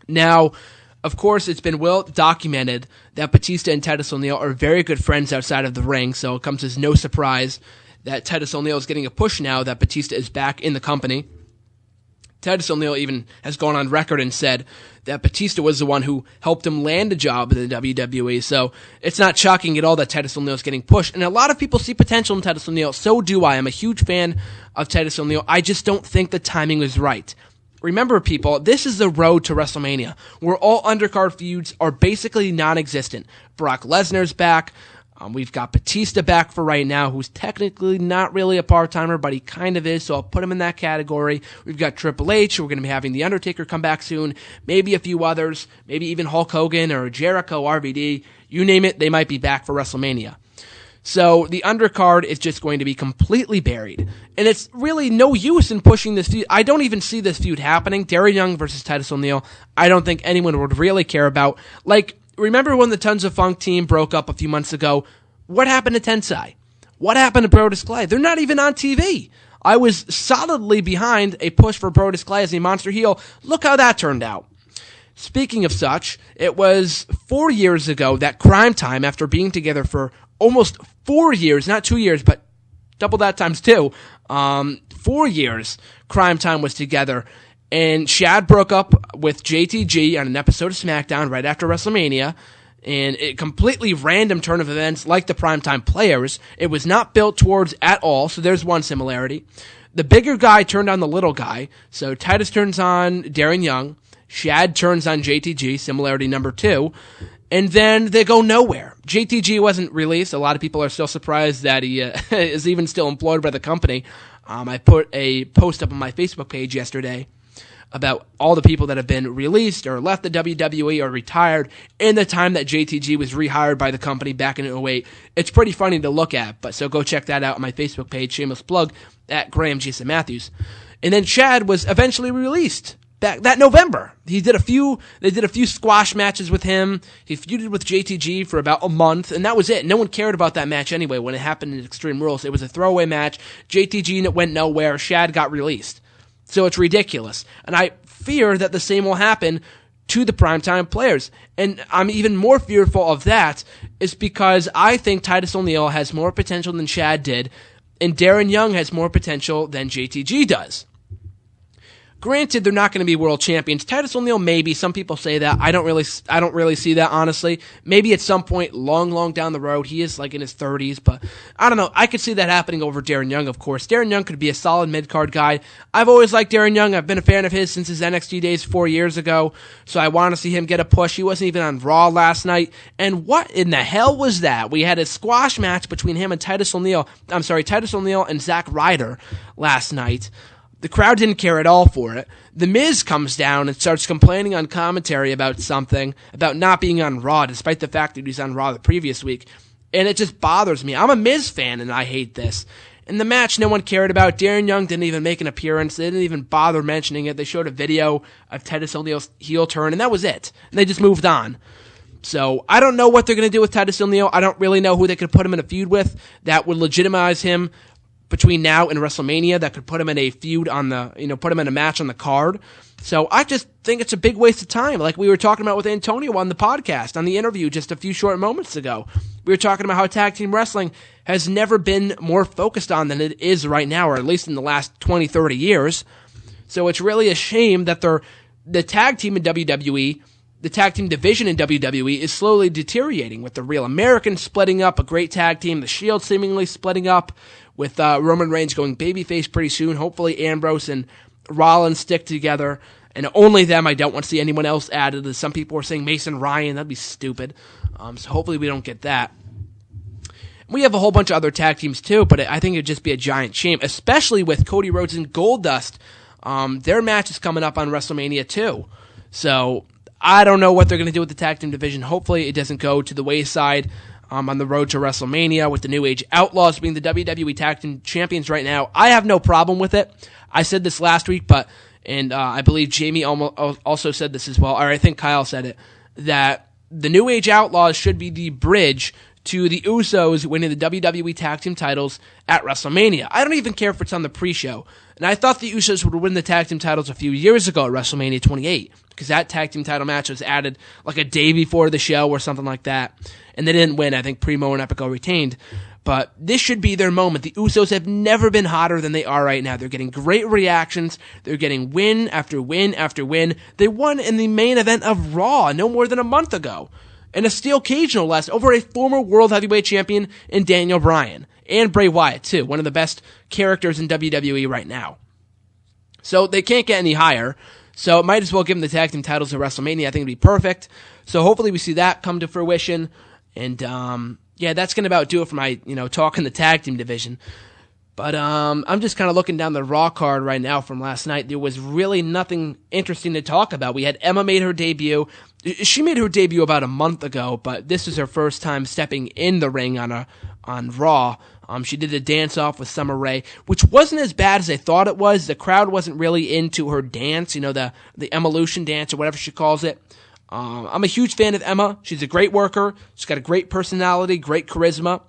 Now, of course, it's been well documented that Batista and Titus O'Neil are very good friends outside of the ring, so it comes as no surprise that Titus O'Neil is getting a push now that Batista is back in the company. Titus O'Neil even has gone on record and said that Batista was the one who helped him land a job in the WWE, so it's not shocking at all that Titus O'Neil is getting pushed. And a lot of people see potential in Titus O'Neil, so do I. I'm a huge fan of Titus O'Neil. I just don't think the timing was right. Remember, people, this is the road to WrestleMania, where all undercard feuds are basically non-existent. Brock Lesnar's back. We've got Batista back for right now, who's technically not really a part-timer, but he kind of is, so I'll put him in that category. We've got Triple H. We're going to be having The Undertaker come back soon. Maybe a few others. Maybe even Hulk Hogan or Jericho, RVD. You name it, they might be back for WrestleMania. So the undercard is just going to be completely buried. And it's really no use in pushing this feud. I don't even see this feud happening. Darren Young versus Titus O'Neil, I don't think anyone would really care about. Like, remember when the Tons of Funk team broke up a few months ago? What happened to Tensai? What happened to Brodus Clay? They're not even on TV. I was solidly behind a push for Brodus Clay as a monster heel. Look how that turned out. Speaking of such, it was 4 years ago that Crime Time, after being together for almost 4 years, not 2 years, but double that times 2. 4 years, Crime Time was together, and Shad broke up with JTG on an episode of SmackDown right after WrestleMania, and a completely random turn of events like the Primetime Players. It was not built towards at all, so there's one similarity. The bigger guy turned on the little guy, so Titus turns on Darren Young, Shad turns on JTG, similarity number 2, and then they go nowhere. JTG wasn't released. A lot of people are still surprised that he is even still employed by the company. I put a post up on my Facebook page yesterday about all the people that have been released or left the WWE or retired in the time that JTG was rehired by the company back in 2008. It's pretty funny to look at, but so go check that out on my Facebook page, shameless plug, at Graham Jason Matthews. And then Chad was eventually released back that November. They did a few squash matches with him. He feuded with JTG for about a month, and that was it. No one cared about that match anyway when it happened in Extreme Rules. It was a throwaway match. JTG went nowhere. Shad got released. So it's ridiculous. And I fear that the same will happen to the Primetime Players. And I'm even more fearful of that is because I think Titus O'Neil has more potential than Shad did, and Darren Young has more potential than JTG does. Granted, they're not going to be world champions. Titus O'Neil, maybe. Some people say that. I don't really see that, honestly. Maybe at some point, long down the road, he is like in his 30s, but I don't know. I could see that happening over Darren Young, of course. Darren Young could be a solid mid-card guy. I've always liked Darren Young. I've been a fan of his since his NXT days 4 years ago, so I want to see him get a push. He wasn't even on Raw last night, and what in the hell was that? We had a squash match between him and Titus O'Neil and Zack Ryder last night. The crowd didn't care at all for it. The Miz comes down and starts complaining on commentary about something, about not being on Raw, despite the fact that he was on Raw the previous week. And it just bothers me. I'm a Miz fan, and I hate this. In the match, no one cared about. Darren Young didn't even make an appearance. They didn't even bother mentioning it. They showed a video of Titus O'Neil's heel turn, and that was it. And they just moved on. So I don't know what they're going to do with Titus O'Neil. I don't really know who they could put him in a feud with that would legitimize him between now and WrestleMania, that could put him in a feud put him in a match on the card. So I just think it's a big waste of time. Like we were talking about with Antonio on the podcast, on the interview just a few short moments ago. We were talking about how tag team wrestling has never been more focused on than it is right now, or at least in the last 20, 30 years. So it's really a shame that the tag team in WWE, the tag team division in WWE is slowly deteriorating, with the Real Americans splitting up, a great tag team, the Shield seemingly splitting up, with Roman Reigns going babyface pretty soon. Hopefully Ambrose and Rollins stick together, and only them. I don't want to see anyone else added. As some people are saying Mason Ryan, that'd be stupid. So hopefully we don't get that. We have a whole bunch of other tag teams too, but I think it'd just be a giant shame, especially with Cody Rhodes and Goldust. Their match is coming up on WrestleMania too. So I don't know what they're going to do with the tag team division. Hopefully it doesn't go to the wayside on the road to WrestleMania, with the New Age Outlaws being the WWE Tag Team Champions right now. I have no problem with it. I said this last week, and I believe Jamie also said this as well, or I think Kyle said it, that the New Age Outlaws should be the bridge to the Usos winning the WWE Tag Team titles at WrestleMania. I don't even care if it's on the pre-show. And I thought the Usos would win the tag team titles a few years ago at WrestleMania 28, because that tag team title match was added like a day before the show or something like that. And they didn't win. I think Primo and Epico retained. But this should be their moment. The Usos have never been hotter than they are right now. They're getting great reactions. They're getting win after win after win. They won in the main event of Raw no more than a month ago, in a steel cage no less, over a former World Heavyweight Champion in Daniel Bryan. And Bray Wyatt, too, one of the best characters in WWE right now. So they can't get any higher. So might as well give them the tag team titles at WrestleMania. I think it'd be perfect. So hopefully we see that come to fruition. And yeah, that's going to about do it for my, talk in the tag team division. But I'm just kind of looking down the Raw card right now from last night. There was really nothing interesting to talk about. We had Emma made her debut. She made her debut about a month ago, but this was her first time stepping in the ring on Raw. She did a dance-off with Summer Rae, which wasn't as bad as I thought it was. The crowd wasn't really into her dance, the Evolution dance or whatever she calls it. I'm a huge fan of Emma. She's a great worker. She's got a great personality, great charisma.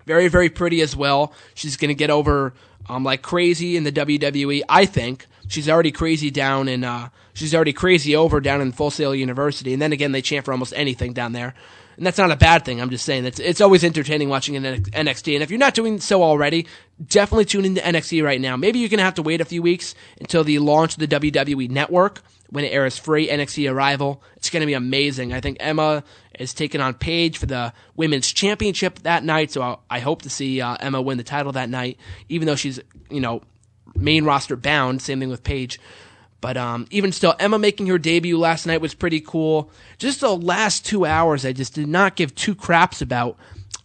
Very, very pretty as well. She's going to get over like crazy in the WWE, I think. She's already crazy down in over down in Full Sail University. And then again, they chant for almost anything down there. And that's not a bad thing. I'm just saying it's always entertaining watching NXT. And if you're not doing so already, definitely tune into NXT right now. Maybe you're going to have to wait a few weeks until the launch of the WWE Network, when it airs free, NXT Arrival. It's going to be amazing. I think Emma is taking on Paige for the Women's Championship that night, so I hope to see Emma win the title that night, even though she's, main roster bound. Same thing with Paige. But even still, Emma making her debut last night was pretty cool. Just the last 2 hours, I just did not give two craps about.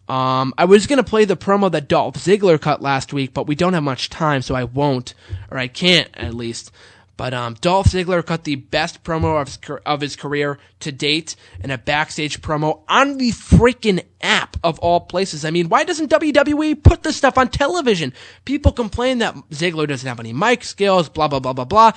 I was going to play the promo that Dolph Ziggler cut last week, but we don't have much time, so I won't. Or I can't, at least. But Dolph Ziggler cut the best promo of his career to date in a backstage promo on the freaking app of all places. I mean, why doesn't WWE put this stuff on television? People complain that Ziggler doesn't have any mic skills, blah, blah, blah, blah, blah.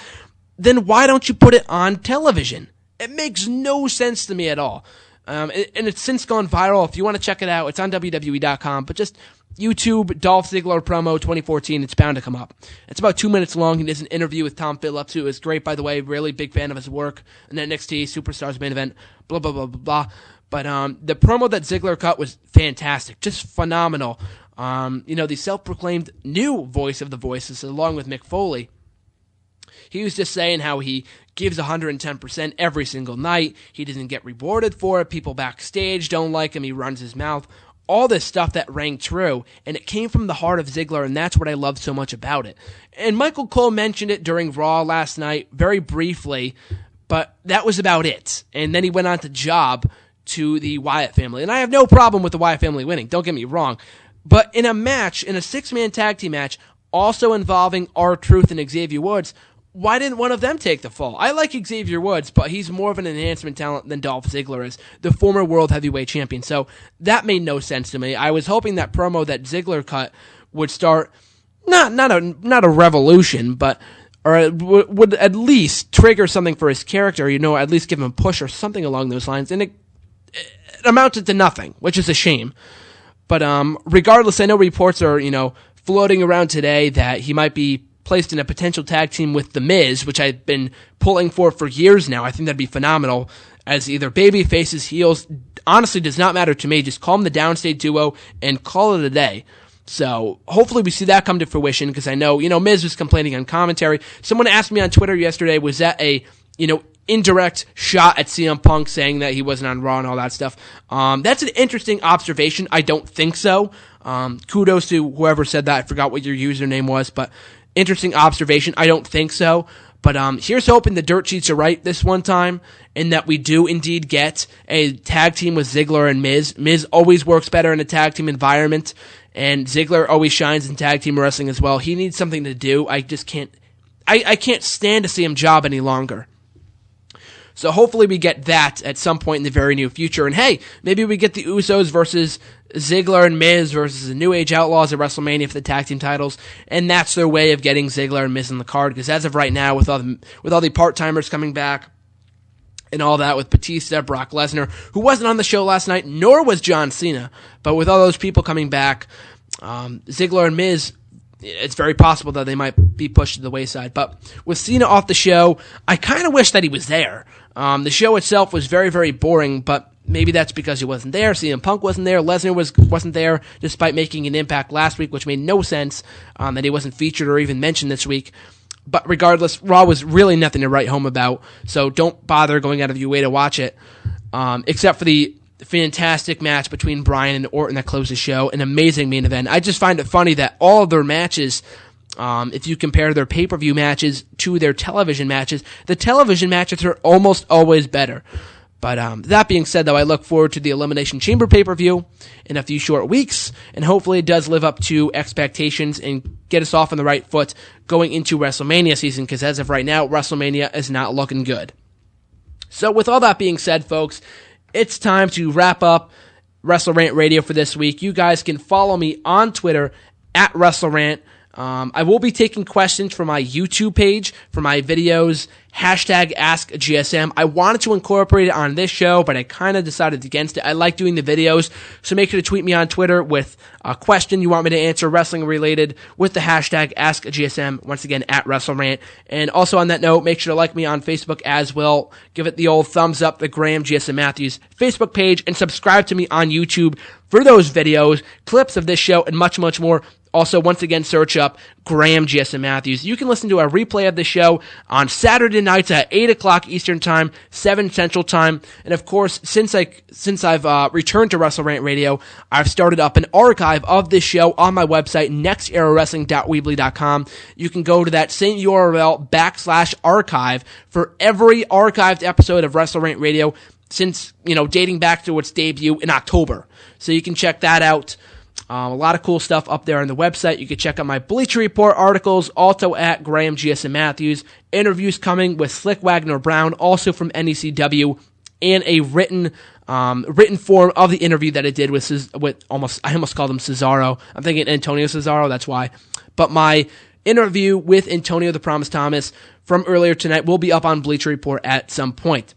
Then why don't you put it on television? It makes no sense to me at all. And it's since gone viral. If you want to check it out, it's on WWE.com. But just YouTube, Dolph Ziggler promo 2014, it's bound to come up. It's about 2 minutes long. He does an interview with Tom Phillips, who is great, by the way. Really big fan of his work. And NXT, Superstars main event, blah, blah, blah, blah, blah. But the promo that Ziggler cut was fantastic. Just phenomenal. The self-proclaimed new voice of the voices, along with Mick Foley. He was just saying how he gives 110% every single night. He doesn't get rewarded for it. People backstage don't like him. He runs his mouth. All this stuff that rang true, and it came from the heart of Ziggler, and that's what I love so much about it. And Michael Cole mentioned it during Raw last night, very briefly, but that was about it. And then he went on to job to the Wyatt family. And I have no problem with the Wyatt family winning, don't get me wrong. But in a match, in a six-man tag team match, also involving R-Truth and Xavier Woods, why didn't one of them take the fall? I like Xavier Woods, but he's more of an enhancement talent than Dolph Ziggler is, the former World Heavyweight Champion. So that made no sense to me. I was hoping that promo that Ziggler cut would start not a revolution, but would at least trigger something for his character. At least give him a push or something along those lines. And it amounted to nothing, which is a shame. But regardless, I know reports are floating around today that he might be placed in a potential tag team with The Miz, which I've been pulling for years now. I think that'd be phenomenal as either baby faces, heels. Honestly, does not matter to me. Just call them the downstate duo and call it a day. So hopefully we see that come to fruition, because I know, Miz was complaining on commentary. Someone asked me on Twitter yesterday, was that a, indirect shot at CM Punk saying that he wasn't on Raw and all that stuff? That's an interesting observation. I don't think so. Kudos to whoever said that. I forgot what your username was, but interesting observation. I don't think so. But here's hoping the dirt sheets are right this one time, and that we do indeed get a tag team with Ziggler and Miz. Miz always works better in a tag team environment, and Ziggler always shines in tag team wrestling as well. He needs something to do. I just can't. I can't stand to see him job any longer. So hopefully we get that at some point in the very near future. And hey, maybe we get the Usos versus Ziggler and Miz versus the New Age Outlaws at WrestleMania for the tag team titles. And that's their way of getting Ziggler and Miz in the card. Because as of right now, with all the part-timers coming back and all that, with Batista, Brock Lesnar, who wasn't on the show last night, nor was John Cena. But with all those people coming back, Ziggler and Miz, it's very possible that they might be pushed to the wayside. But with Cena off the show, I kind of wish that he was there. The show itself was very, very boring, but maybe that's because he wasn't there. CM Punk wasn't there. Lesnar wasn't there, despite making an impact last week, which made no sense that he wasn't featured or even mentioned this week. But regardless, Raw was really nothing to write home about, so don't bother going out of your way to watch it, except for the fantastic match between Bryan and Orton that closed the show, an amazing main event. I just find it funny that all of their matches, if you compare their pay-per-view matches to their television matches, the television matches are almost always better. But that being said, though, I look forward to the Elimination Chamber pay-per-view in a few short weeks, and hopefully it does live up to expectations and get us off on the right foot going into WrestleMania season, because as of right now, WrestleMania is not looking good. So with all that being said, folks, it's time to wrap up WrestleRant Radio for this week. You guys can follow me on Twitter at WrestleRant. I will be taking questions from my YouTube page for my videos, hashtag AskGSM. I wanted to incorporate it on this show, but I kind of decided against it. I like doing the videos, so make sure to tweet me on Twitter with a question you want me to answer, wrestling related, with the hashtag AskGSM, once again, at WrestleRant. And also on that note, make sure to like me on Facebook as well. Give it the old thumbs up, the Graham GSM Matthews Facebook page, and subscribe to me on YouTube for those videos, clips of this show, and much, much more. Also, once again, search up Graham GSM Matthews. You can listen to a replay of the show on Saturday nights at 8 o'clock Eastern Time, 7 Central Time. And of course, since I've returned to WrestleRant Radio, I've started up an archive of this show on my website, nextEraWrestling.weebly.com. You can go to that same URL, /archive, for every archived episode of WrestleRant Radio since, dating back to its debut in October. So you can check that out. A lot of cool stuff up there on the website. You can check out my Bleacher Report articles, also at Graham GSM Matthews. Interviews coming with Slick Wagner Brown, also from NECW, and a written form of the interview that I did I almost called him Cesaro. I'm thinking Antonio Cesaro, that's why. But my interview with Antonio the Promise Thomas from earlier tonight will be up on Bleacher Report at some point.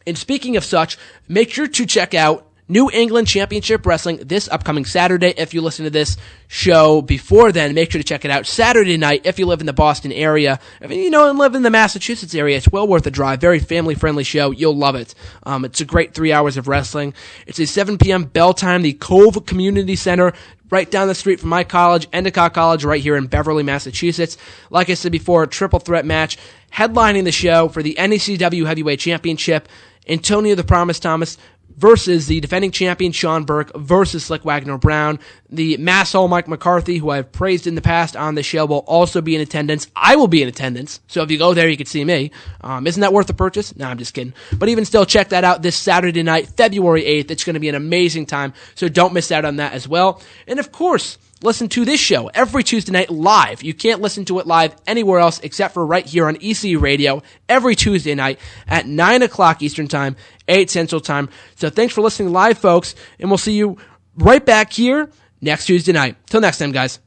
And speaking of such, make sure to check out New England Championship Wrestling this upcoming Saturday. If you listen to this show before then, make sure to check it out Saturday night if you live in the Boston area. If you live in the Massachusetts area, it's well worth a drive. Very family-friendly show. You'll love it. It's a great 3 hours of wrestling. It's a 7 p.m. bell time, the Cove Community Center, right down the street from my college, Endicott College, right here in Beverly, Massachusetts. Like I said before, a triple threat match headlining the show for the NECW Heavyweight Championship. Antonio the Promise Thomas versus the defending champion Sean Burke versus Slick Wagner Brown. The masshole Mike McCarthy, who I've praised in the past on the show, will also be in attendance. I will be in attendance, so if you go there, you can see me. Isn't that worth the purchase? No, I'm just kidding. But even still, check that out this Saturday night, February 8th. It's going to be an amazing time, so don't miss out on that as well. And of course, listen to this show every Tuesday night live. You can't listen to it live anywhere else except for right here on EC Radio every Tuesday night at 9 o'clock Eastern Time, 8 Central Time. So thanks for listening live, folks, and we'll see you right back here next Tuesday night. Till next time, guys.